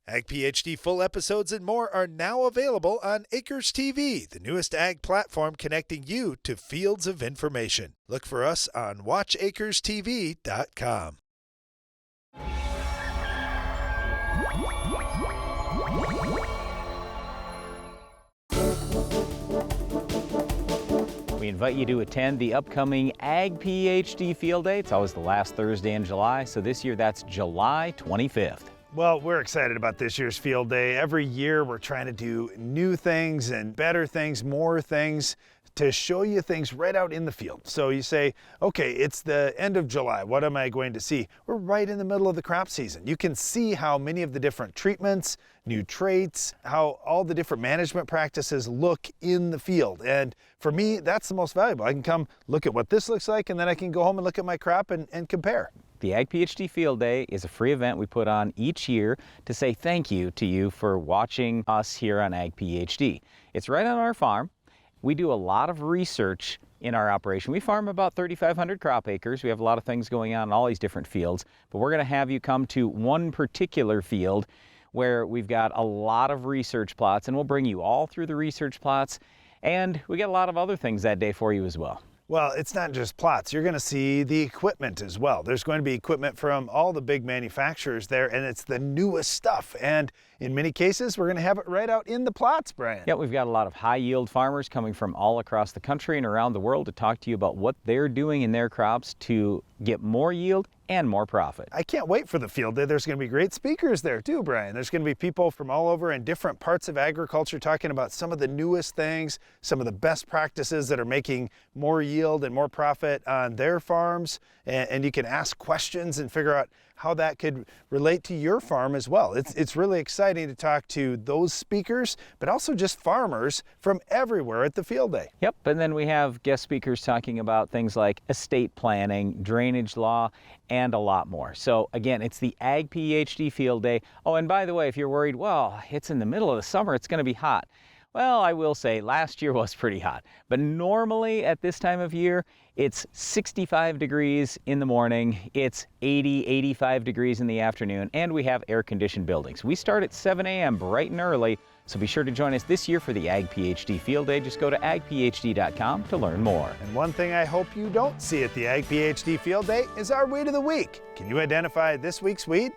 Ag PhD full episodes and more are now available on Acres TV, the newest ag platform connecting you to fields of information. Look for us on watchacrestv.com. We invite you to attend the upcoming Ag PhD Field Day. It's always the last Thursday in July, so this year that's July 25th. Well, we're excited about this year's field day. Every year we're trying to do new things and better things, more things to show you things right out in the field. So you say, okay, it's the end of July. What am I going to see? We're right in the middle of the crop season. You can see how many of the different treatments, new traits, how all the different management practices look in the field. And for me, that's the most valuable. I can come look at what this looks like, and then I can go home and look at my crop and compare. The Ag PhD Field Day is a free event we put on each year to say thank you to you for watching us here on Ag PhD. It's right on our farm. We do a lot of research in our operation. We farm about 3,500 crop acres. We have a lot of things going on in all these different fields, but we're going to have you come to one particular field where we've got a lot of research plots, and we'll bring you all through the research plots, and we got a lot of other things that day for you as well. Well, it's not just plots. You're going to see the equipment as well. There's going to be equipment from all the big manufacturers there, and it's the newest stuff. And in many cases, we're going to have it right out in the plots, Brian. Yeah, we've got a lot of high-yield farmers coming from all across the country and around the world to talk to you about what they're doing in their crops to get more yield and more profit. I can't wait for the field day. There's going to be great speakers there too, Brian. There's going to be people from all over in different parts of agriculture talking about some of the newest things, some of the best practices that are making more yield and more profit on their farms. And you can ask questions and figure out how that could relate to your farm as well. It's really exciting to talk to those speakers, but also just farmers from everywhere at the field day. Yep, and then we have guest speakers talking about things like estate planning, drainage law, and a lot more. So again, it's the Ag PhD Field Day. Oh, and by the way, if you're worried, well, it's in the middle of the summer, it's going to be hot. Well, I will say last year was pretty hot, but normally at this time of year, it's 65 degrees in the morning, it's 80, 85 degrees in the afternoon, and we have air-conditioned buildings. We start at 7 a.m. bright and early, so be sure to join us this year for the Ag PhD Field Day. Just go to agphd.com to learn more. And one thing I hope you don't see at the Ag PhD Field Day is our weed of the week. Can you identify this week's weed?